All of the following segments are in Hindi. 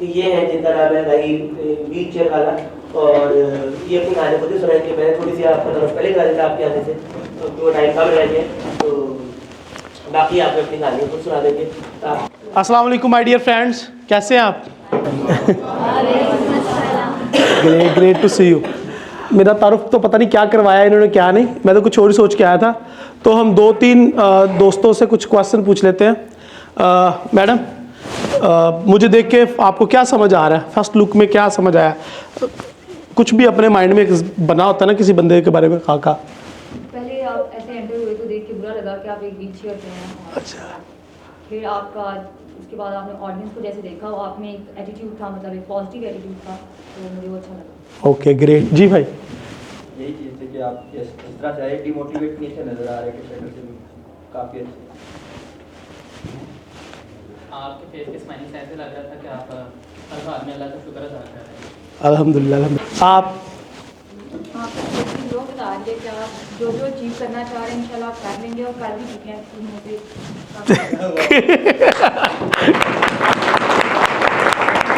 ये है जिनका नाम है भाई व्हील चेयर वाला, और ये अपनी कहानी खुद ही सुनाएंगे। मैंने थोड़ी सी आपको तरफ पहले कहा था आपके आने से, तो टाइम कम रह गया, तो बाकी आप अपनी कहानी खुद सुना देंगे। अस्सलाम वालेकुम माय डियर फ्रेंड्स, कैसे हैं आप? Great to see you. मेरा तारुफ तो पता नहीं क्या करवाया इन्होंने, क्या नहीं, मैं तो कुछ और ही सोच के आया था। तो हम 2-3 दोस्तों से कुछ क्वेश्चन पूछ लेते हैं। मैडम, मुझे देख के आपको क्या समझ आ रहा है? फर्स्ट लुक में क्या समझ आया? कुछ भी अपने माइंड में बना होता है ना किसी बंदे के बारे में। काका, पहले आप ऐसे एंटर हुए तो देख के बुरा लगा कि आप एक व्हील चेयर पे हैं। अच्छा। फिर आपका उसके बाद आपने ऑडियंस को जैसे देखा, वो आप में एक एटीट्यूड था, मतलब एक पॉजिटिव एटीट्यूड था, तो मुझे वो अच्छा लगा। Okay, great. जी भाई, यही चीज़ थी कि आप इस तरह से आए, डिमोटिवेट नहीं से नज़र आ रहे कि शक्ल से काफ़ी अच्छे। आपके फेस के स्माइलिंग से ऐसे लग रहा था कि आप हर हाल में अल्लाह का शुक्र अदा कर रहे हैं। अल्हम्दुलिल्लाह। आप जो बता रहे कि आप जो अचीव करना चाह रहे हैं इंशाल्लाह आप कर लेंगे, और कर भी चुके हैं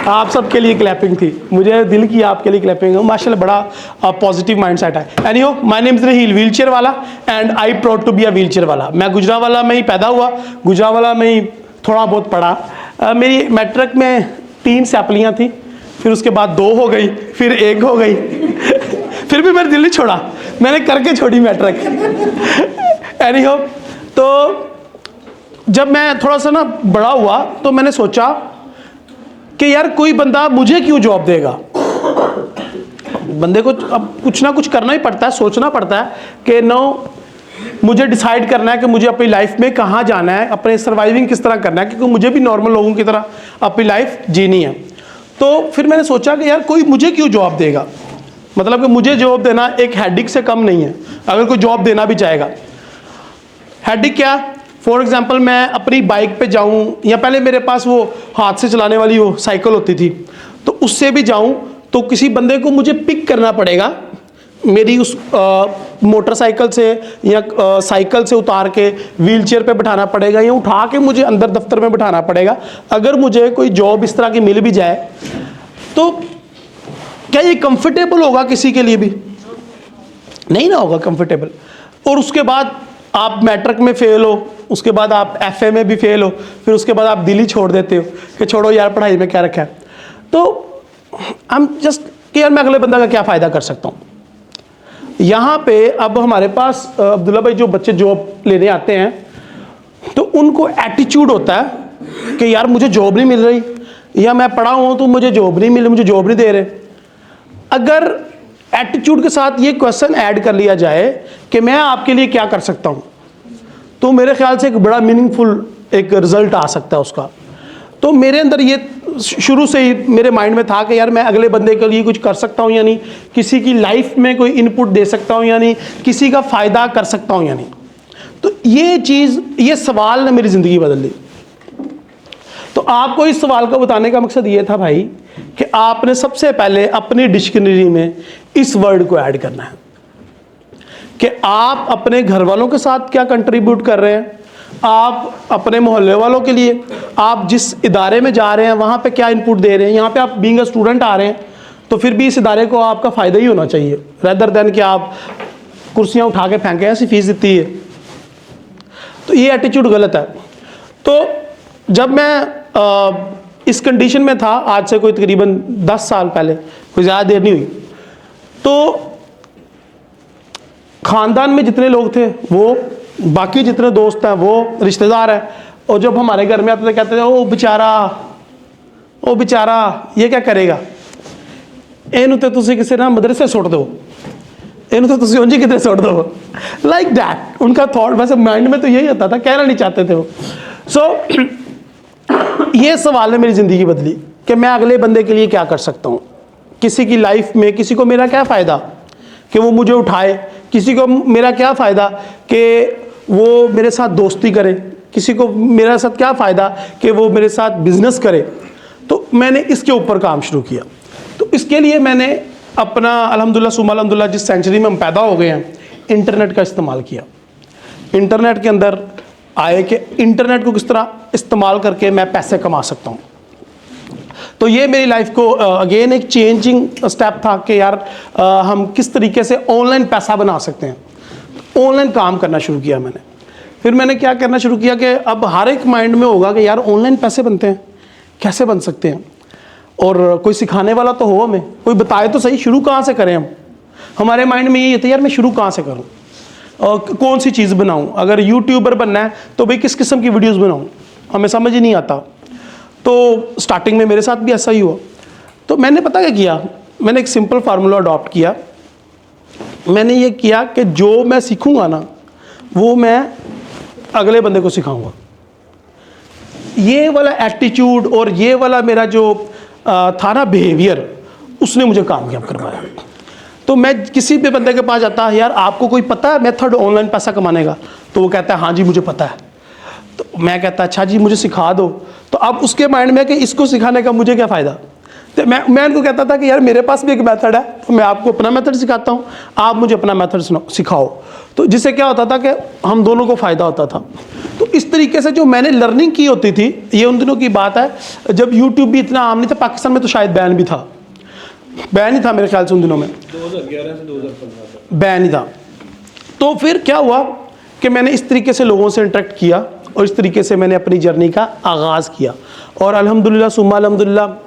आप सबके लिए क्लैपिंग थी, मुझे दिल की आपके लिए क्लैपिंग है। माशाल्लाह, बड़ा पॉजिटिव माइंड सेट है। Anyhow, my name is Raheel, wheel chair वाला, and I proud to be a wheel chair वाला। मैं गुजरावाला में ही पैदा हुआ, गुजरावाला में ही थोड़ा बहुत पढ़ा। मेरी मैट्रिक में 3 सैपलियाँ थी, फिर उसके बाद 2 हो गई, फिर 1 हो गई फिर भी मैंने दिल नहीं छोड़ा, मैंने करके छोड़ी मैट्रिक। एनीहो, तो जब मैं थोड़ा सा ना बड़ा हुआ तो मैंने सोचा कि यार कोई बंदा मुझे क्यों जॉब देगा। बंदे को अब कुछ ना कुछ करना ही पड़ता है, सोचना पड़ता है कि नो, मुझे डिसाइड करना है कि मुझे अपनी लाइफ में कहाँ जाना है, अपने सर्वाइविंग किस तरह करना है, क्योंकि मुझे भी नॉर्मल लोगों की तरह अपनी लाइफ जीनी है। तो फिर मैंने सोचा कि यार कोई मुझे क्यों जॉब देगा, मतलब कि मुझे जॉब देना एक हेडिक से कम नहीं है अगर कोई जॉब देना भी चाहेगा। हेडिक क्या? फॉर एग्जाम्पल, मैं अपनी बाइक पे जाऊं, या पहले मेरे पास वो हाथ से चलाने वाली वो साइकिल होती थी, तो उससे भी जाऊं तो किसी बंदे को मुझे पिक करना पड़ेगा, मेरी उस मोटरसाइकिल से या साइकिल से उतार के व्हील चेयर पे बिठाना पड़ेगा, या उठा के मुझे अंदर दफ्तर में बिठाना पड़ेगा। अगर मुझे कोई जॉब इस तरह की मिल भी जाए तो क्या ये कंफर्टेबल होगा? किसी के लिए भी नहीं ना होगा कंफर्टेबल। और उसके बाद आप मैट्रिक में फेल हो, उसके बाद आप एफए में भी फेल हो, फिर उसके बाद आप दिल ही छोड़ देते हो कि छोड़ो यार, पढ़ाई में क्या रखा है। तो हम जस्ट कि यार मैं अगले बंदा का क्या फ़ायदा कर सकता हूँ। यहाँ पे अब हमारे पास अब्दुल्ला भाई, जो बच्चे जॉब लेने आते हैं तो उनको एटीट्यूड होता है कि यार मुझे जॉब नहीं मिल रही, या मैं पढ़ा हूँ तो मुझे जॉब नहीं मिल, मुझे जॉब नहीं दे रहे। अगर एटीट्यूड के साथ ये क्वेश्चन ऐड कर लिया जाए कि मैं आपके लिए क्या कर सकता हूँ, तो मेरे ख्याल से एक बड़ा मीनिंगफुल एक रिजल्ट आ सकता है उसका। तो मेरे अंदर ये शुरू से ही मेरे माइंड में था कि यार मैं अगले बंदे के लिए कुछ कर सकता हूँ या नहीं, किसी की लाइफ में कोई इनपुट दे सकता हूँ या नहीं, किसी का फ़ायदा कर सकता हूँ या नहीं। तो ये चीज़, ये सवाल ने मेरी ज़िंदगी बदल दी। तो आपको इस सवाल को बताने का मकसद ये था भाई कि आपने सबसे पहले अपनी डिक्शनरी में इस वर्ड को ऐड करना है कि आप अपने घर वालों के साथ क्या कंट्रीब्यूट कर रहे हैं, आप अपने मोहल्ले वालों के लिए, आप जिस इदारे में जा रहे हैं वहाँ पे क्या इनपुट दे रहे हैं। यहाँ पे आप बीइंग अ स्टूडेंट आ रहे हैं तो फिर भी इस इदारे को आपका फ़ायदा ही होना चाहिए, रेदर देन कि आप कुर्सियाँ उठा के फेंकें, ऐसी फीस देती है। तो ये एटीट्यूड गलत है। तो जब मैं इस कंडीशन में था, आज से कोई तकरीबन 10 साल पहले, कोई ज़्यादा देर नहीं हुई, तो ख़ानदान में जितने लोग थे वो, बाकी जितने दोस्त हैं वो, रिश्तेदार हैं, और जब हमारे घर में आते थे कहते थे ओ बेचारा ये क्या करेगा, इन्हों तो तुसी किसी ना मदरसे सुट दो, इन्हों तो तुसी उंजी कितने सुट दो, लाइक दैट उनका थॉट। वैसे माइंड में तो यही होता था, कहना नहीं चाहते थे वो। सो ये सवाल ने मेरी ज़िंदगी बदली कि मैं अगले बंदे के लिए क्या कर सकता हूँ, किसी की लाइफ में किसी को मेरा क्या फ़ायदा कि वो मुझे उठाए, किसी को मेरा क्या फ़ायदा कि वो मेरे साथ दोस्ती करे, किसी को मेरे साथ क्या फ़ायदा कि वो मेरे साथ बिज़नेस करे। तो मैंने इसके ऊपर काम शुरू किया। तो इसके लिए मैंने अपना अल्हम्दुलिल्लाह सुम्मा अल्हम्दुलिल्लाह जिस सेंचुरी में हम पैदा हो गए हैं, इंटरनेट का इस्तेमाल किया। इंटरनेट के अंदर आए कि इंटरनेट को किस तरह इस्तेमाल करके मैं पैसे कमा सकता हूँ। तो ये मेरी लाइफ को अगेन एक चेंजिंग स्टेप था कि यार हम किस तरीके से ऑनलाइन पैसा बना सकते हैं। ऑनलाइन काम करना शुरू किया मैंने। फिर मैंने क्या करना शुरू किया कि अब हर एक माइंड में होगा कि यार ऑनलाइन पैसे बनते हैं, कैसे बन सकते हैं, और कोई सिखाने वाला तो हो, हमें कोई बताए तो सही, शुरू कहाँ से करें हम। हमारे माइंड में यही होता है यार मैं शुरू कहाँ से करूँ और कौन सी चीज़ बनाऊँ। अगर यूट्यूबर बनना है तो भाई किस किस्म की वीडियोज़ बनाऊँ, हमें समझ ही नहीं आता। तो स्टार्टिंग में मेरे साथ भी ऐसा ही हुआ। तो मैंने पता क्या किया, मैंने एक सिंपल फार्मूला अडॉप्ट किया। मैंने ये किया कि जो मैं सीखूंगा ना वो मैं अगले बंदे को सिखाऊंगा। ये वाला एटीट्यूड और ये वाला मेरा जो था ना बिहेवियर, उसने मुझे कामयाब करवाया। तो मैं किसी भी बंदे के पास जाता, यार आपको कोई पता है मेथड ऑनलाइन पैसा कमाने का, तो वो कहता है हाँ जी मुझे पता है। तो मैं कहता अच्छा जी मुझे सिखा दो। तो अब उसके माइंड में कि इसको सिखाने का मुझे क्या फ़ायदा। तो मैं उनको कहता था कि यार मेरे पास भी एक मेथड है, तो मैं आपको अपना मेथड सिखाता हूँ, आप मुझे अपना मेथड सिखाओ। तो जिससे क्या होता था कि हम दोनों को फ़ायदा होता था। तो इस तरीके से जो मैंने लर्निंग की होती थी, ये उन दिनों की बात है जब यूट्यूब भी इतना आम नहीं था। पाकिस्तान में तो शायद बैन भी था, बैन ही था मेरे ख्याल से उन दिनों में, 2011 से 2015 तक बैन ही था। तो फिर क्या हुआ कि मैंने इस तरीके से लोगों से इंटरेक्ट किया और इस तरीके से मैंने अपनी जर्नी का आगाज़ किया। और अल्हम्दुलिल्लाह सुम्मा अल्हम्दुलिल्लाह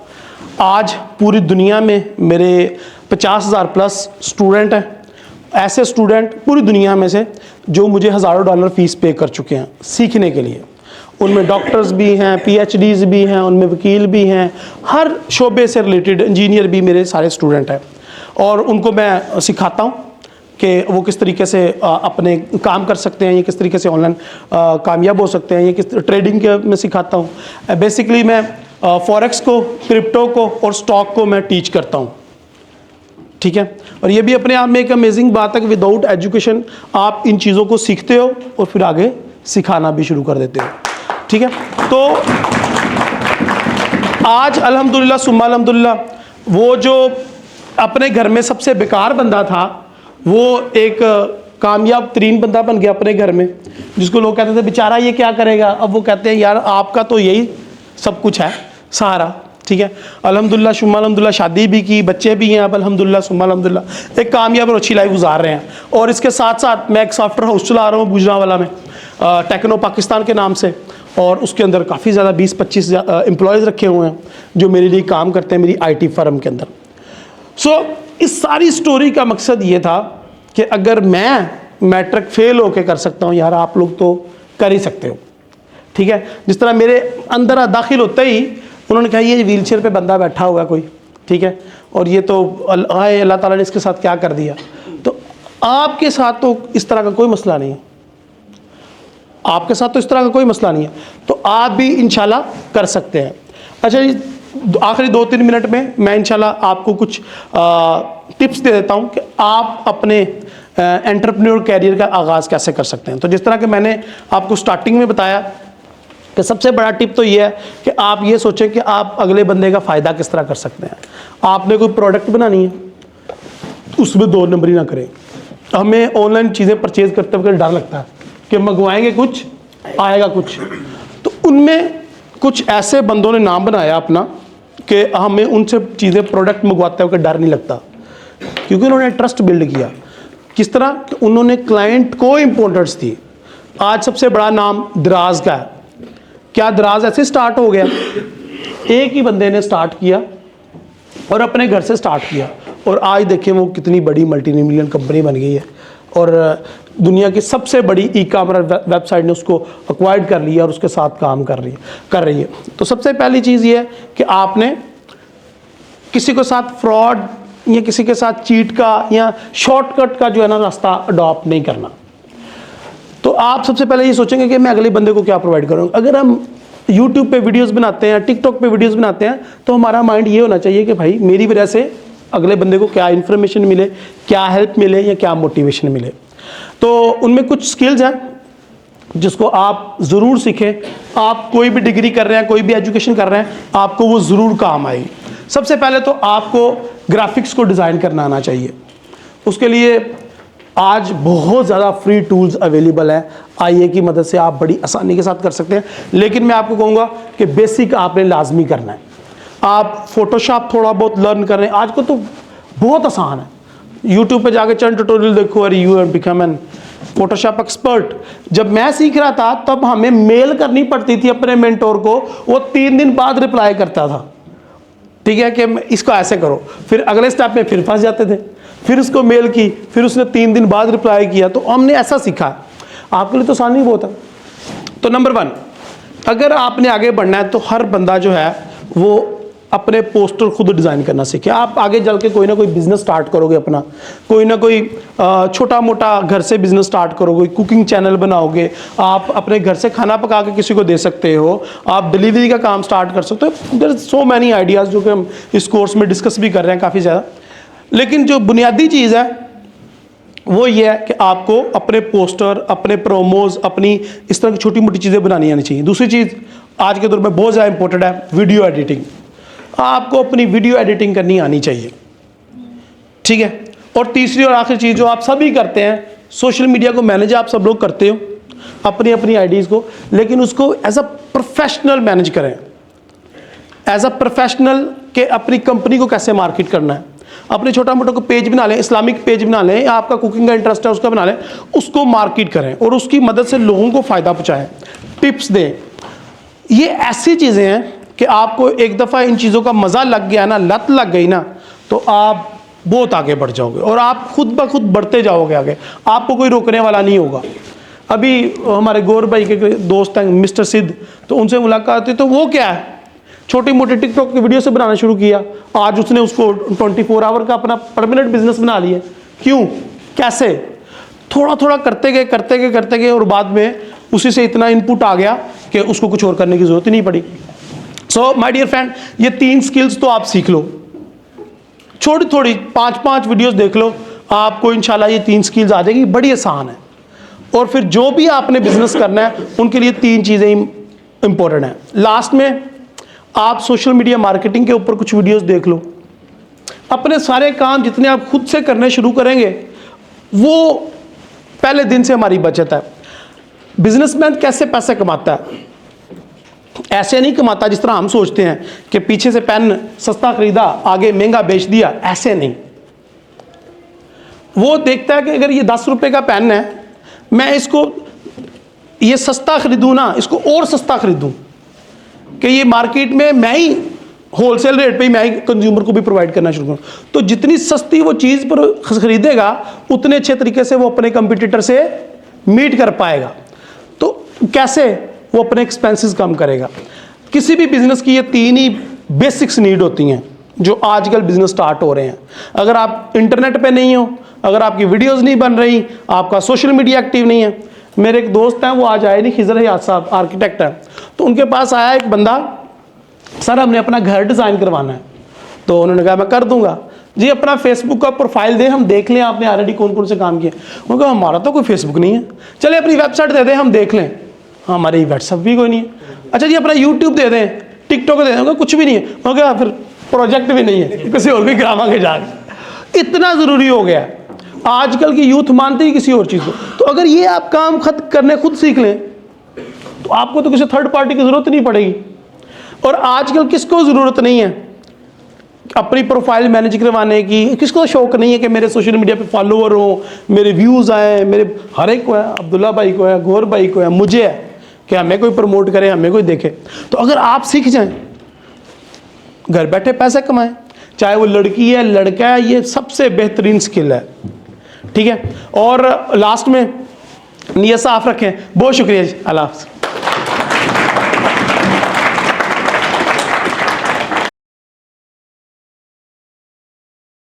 आज पूरी दुनिया में मेरे 50,000 प्लस स्टूडेंट हैं। ऐसे स्टूडेंट पूरी दुनिया में से जो मुझे हज़ारों डॉलर फ़ीस पे कर चुके हैं सीखने के लिए। उनमें डॉक्टर्स भी हैं, PhDs भी हैं, उनमें वकील भी हैं, हर शोबे से रिलेटेड इंजीनियर भी मेरे सारे स्टूडेंट हैं। और उनको मैं सिखाता हूँ कि वो किस तरीके से अपने काम कर सकते हैं, ये किस तरीके से ऑनलाइन कामयाब हो सकते हैं, ये किस ट्रेडिंग के मैं सिखाता हूँ। बेसिकली मैं फॉरेक्स को, क्रिप्टो को और स्टॉक को मैं टीच करता हूँ, ठीक है। और ये भी अपने आप में एक अमेजिंग बात है कि विदाउट एजुकेशन आप इन चीज़ों को सीखते हो और फिर आगे सिखाना भी शुरू कर देते हो, ठीक है। तो आज अल्हम्दुलिल्लाह सुम्मा अल्हम्दुलिल्लाह वो जो अपने घर में सबसे बेकार बंदा था वो एक कामयाब तरीन बंदा बन गया अपने घर में, जिसको लोग कहते थे बेचारा ये क्या करेगा। अब वो कहते हैं यार आपका तो यही सब कुछ है सहारा, ठीक है। अल्हम्दुलिल्लाह शुम्मा अल्हम्दुलिल्लाह शादी भी की, बच्चे भी हैं, अब अल्हम्दुलिल्लाह शुम्मा अल्हम्दुलिल्लाह एक कामयाब और अच्छी लाइफ गुजार रहे हैं। और इसके साथ साथ मैं एक सॉफ्टवेयर हाउस चला रहा हूँ गुजरांवाला में, टेक्नो पाकिस्तान के नाम से, और उसके अंदर काफ़ी ज़्यादा 20-25 एम्प्लॉयज़ रखे हुए हैं जो मेरे लिए काम करते हैं मेरी IT फर्म के अंदर। सो इस सारी स्टोरी का मकसद ये था कि अगर मैं मैट्रिक फेल होके कर सकता हूँ, यार आप लोग तो कर ही सकते हो, ठीक है। जिस तरह मेरे अंदर दाखिल होते ही उन्होंने कहा ये व्हीलचेयर पे बंदा बैठा हुआ है कोई, ठीक है, और ये तो अल्लाह ताला ने इसके साथ क्या कर दिया। तो आपके साथ तो इस तरह का कोई मसला नहीं है, आपके साथ तो इस तरह का कोई मसला नहीं है, तो आप भी इंशाल्लाह कर सकते हैं। अच्छा जी, आखिरी 2-3 मिनट में मैं इंशाल्लाह आपको कुछ टिप्स दे देता हूँ कि आप अपने एंटरप्रेन्योर कैरियर का आगाज़ कैसे कर सकते हैं। तो जिस तरह के मैंने आपको स्टार्टिंग में बताया कि सबसे बड़ा टिप तो ये है कि आप ये सोचें कि आप अगले बंदे का फ़ायदा किस तरह कर सकते हैं। आपने कोई प्रोडक्ट बनानी है, उसमें 2 नंबरी ना करें। हमें ऑनलाइन चीज़ें परचेज़ करते वक्त डर लगता है कि मंगवाएंगे कुछ आएगा कुछ, तो उनमें कुछ ऐसे बंदों ने नाम बनाया अपना कि हमें उनसे चीज़ें प्रोडक्ट मंगवाते वक्त डर नहीं लगता, क्योंकि उन्होंने ट्रस्ट बिल्ड किया। किस तरह कि उन्होंने क्लाइंट को इम्पोर्टेंस दी। आज सबसे बड़ा नाम दराज का है। क्या दराज ऐसे स्टार्ट हो गया? एक ही बंदे ने स्टार्ट किया और अपने घर से स्टार्ट किया, और आज देखें वो कितनी बड़ी मल्टी-मिलियन कंपनी बन गई है, और दुनिया की सबसे बड़ी ई-कॉमर्स वेबसाइट ने उसको एक्वायर्ड कर लिया और उसके साथ काम कर रही है। तो सबसे पहली चीज़ ये है कि आपने किसी के साथ फ्रॉड या किसी के साथ चीट का या शॉर्टकट का जो है ना रास्ता अडॉप्ट नहीं करना। तो आप सबसे पहले ये सोचेंगे कि मैं अगले बंदे को क्या प्रोवाइड करूँगा। अगर हम YouTube पे वीडियोस बनाते हैं, TikTok पे वीडियोस बनाते हैं, तो हमारा माइंड ये होना चाहिए कि भाई मेरी वजह से अगले बंदे को क्या इन्फॉर्मेशन मिले, क्या हेल्प मिले या क्या मोटिवेशन मिले। तो उनमें कुछ स्किल्स हैं जिसको आप ज़रूर सीखें। आप कोई भी डिग्री कर रहे हैं, कोई भी एजुकेशन कर रहे हैं, आपको वो ज़रूर काम आएगी। सबसे पहले तो आपको ग्राफिक्स को डिज़ाइन करना आना चाहिए। उसके लिए आज बहुत ज़्यादा फ्री टूल्स अवेलेबल हैं, IA की मदद से आप बड़ी आसानी के साथ कर सकते हैं। लेकिन मैं आपको कहूँगा कि बेसिक आपने लाजमी करना है। आप फोटोशॉप थोड़ा बहुत लर्न कर रहे हैं, आज को तो बहुत आसान है, यूट्यूब पे जाके चंद ट्यूटोरियल देखो और you have become an Photoshop expert. जब मैं सीख रहा था तब हमें मेल करनी पड़ती थी अपने मेंटोर को, वो 3 दिन बाद रिप्लाई करता था, ठीक है, कि इसको ऐसे करो। फिर अगले स्टेप में फिर फंस जाते थे, फिर उसको मेल की, फिर उसने 3 दिन बाद रिप्लाई किया। तो हमने ऐसा सीखा। आपके लिए तो आसानी बहुत है। तो नंबर 1, अगर आपने आगे बढ़ना है तो हर बंदा जो है वो अपने पोस्टर खुद डिज़ाइन करना सीखे। आप आगे चल के कोई ना कोई बिजनेस स्टार्ट करोगे अपना, कोई ना कोई छोटा मोटा घर से बिजनेस स्टार्ट करोगे, कुकिंग चैनल बनाओगे, आप अपने घर से खाना पका के किसी को दे सकते हो, आप डिलीवरी का काम स्टार्ट कर सकते हो। देयर सो मैनी आइडियाज़ जो कि हम इस कोर्स में डिस्कस भी कर रहे हैं काफ़ी ज़्यादा। लेकिन जो बुनियादी चीज़ है वो ये है कि आपको अपने पोस्टर, अपने प्रोमोज, अपनी इस तरह की छोटी मोटी चीज़ें बनानी आनी चाहिए। दूसरी चीज़ आज के दौर में बहुत ज़्यादा इंपॉर्टेंट है, वीडियो एडिटिंग। आपको अपनी वीडियो एडिटिंग करनी आनी चाहिए, ठीक है। और तीसरी और आखिरी चीज़ जो आप सभी करते हैं, सोशल मीडिया को मैनेज आप सब लोग करते हो अपनी अपनी आईडीज़ को, लेकिन उसको एज अ प्रोफेशनल मैनेज करें। एज अ प्रोफेशनल के अपनी कंपनी को कैसे मार्केट करना है, अपने छोटा मोटा को पेज बना लें, इस्लामिक पेज बना लें, या आपका कुकिंग का इंटरेस्ट है उसका बना लें, उसको मार्केट करें और उसकी मदद से लोगों को फ़ायदा पहुँचाएं, टिप्स दें। ये ऐसी चीज़ें हैं कि आपको एक दफ़ा इन चीज़ों का मज़ा लग गया ना, लत लग गई ना, तो आप बहुत आगे बढ़ जाओगे और आप खुद ब खुद बढ़ते जाओगे आगे, आपको कोई रोकने वाला नहीं होगा। अभी हमारे गौर भाई के दोस्त हैं मिस्टर सिद्ध, तो उनसे मुलाकात हुई, तो वो क्या है, छोटी मोटी टिकटॉक की वीडियो से बनाना शुरू किया, आज उसने उसको 24 आवर का अपना परमानेंट बिजनेस बना लिया। क्यों, कैसे? थोड़ा थोड़ा करते गए और बाद में उसी से इतना इनपुट आ गया कि उसको कुछ और करने की ज़रूरत ही नहीं पड़ी। सो माय डियर फ्रेंड, ये 3 स्किल्स तो आप सीख लो, छोटी थोड़ी 5-5 वीडियोस देख लो, आपको इंशाल्लाह ये 3 स्किल्स आ जाएगी, बड़ी आसान है। और फिर जो भी आपने बिजनेस करना है उनके लिए 3 चीज़ें इंपॉर्टेंट हैं। लास्ट में आप सोशल मीडिया मार्केटिंग के ऊपर कुछ वीडियोस देख लो। अपने सारे काम जितने आप खुद से करने शुरू करेंगे वो पहले दिन से हमारी बचत है। बिजनेसमैन कैसे पैसे कमाता है? ऐसे नहीं कमाता जिस तरह हम सोचते हैं कि पीछे से पेन सस्ता खरीदा, आगे महंगा बेच दिया, ऐसे नहीं। वो देखता है कि अगर ये 10 रुपए का पेन है, मैं इसको ये सस्ता खरीदूं ना, इसको और सस्ता खरीदूं, कि ये मार्केट में मैं ही होलसेल रेट पे ही मैं ही कंज्यूमर को भी प्रोवाइड करना शुरू करूं। तो जितनी सस्ती वो चीज़ पर खरीदेगा उतने अच्छे तरीके से वो अपने कंपटीटर से मीट कर पाएगा। तो कैसे? वो अपने एक्सपेंसेस कम करेगा। किसी भी बिजनेस की ये 3 ही बेसिक्स नीड होती हैं जो आजकल बिजनेस स्टार्ट हो रहे हैं। अगर आप इंटरनेट पे नहीं हो, अगर आपकी वीडियोस नहीं बन रही, आपका सोशल मीडिया एक्टिव नहीं है। मेरे एक दोस्त हैं, वो आज आए नहीं, खिजर हयात साहब आर्किटेक्ट हैं, तो उनके पास आया एक बंदा, सर हमने अपना घर डिज़ाइन करवाना है। तो उन्होंने कहा मैं कर दूंगा जी, अपना फेसबुक का प्रोफाइल दें, हम देख लें आपने ऑलरेडी कौन कौन से काम किए। उन्होंने कहा हमारा तो कोई फेसबुक नहीं है, चले अपनी वेबसाइट दे दें, हम देख लें। हमारी व्हाट्सअप भी कोई नहीं है। अच्छा जी अपना यूट्यूब दे दें, टिकटॉक दे दें, कुछ भी नहीं है। हो गया, फिर प्रोजेक्ट भी नहीं है, किसी और भी करावांगे जाके। इतना ज़रूरी हो गया है, आजकल की यूथ मानते ही किसी और चीज़ को। तो अगर ये आप काम करने खुद सीख लें तो आपको तो किसी थर्ड पार्टी की ज़रूरत नहीं पड़ेगी। और आजकल किसको ज़रूरत नहीं है अपनी प्रोफाइल मैनेज करवाने की? किसको शौक नहीं है कि मेरे सोशल मीडिया पे फॉलोअर हो, मेरे व्यूज़ आए, मेरे हर एक को है, अब्दुल्ला भाई को है, गौर भाई को है, मुझे है कि हमें कोई प्रमोट करे, हमें कोई देखे। तो अगर आप सीख जाएं, घर बैठे पैसे कमाएं, चाहे वो लड़की है लड़का है, ये सबसे बेहतरीन स्किल है, ठीक है। और लास्ट में नियत साफ रखें। बहुत शुक्रिया जी, अल्लाह हाफ़िज़।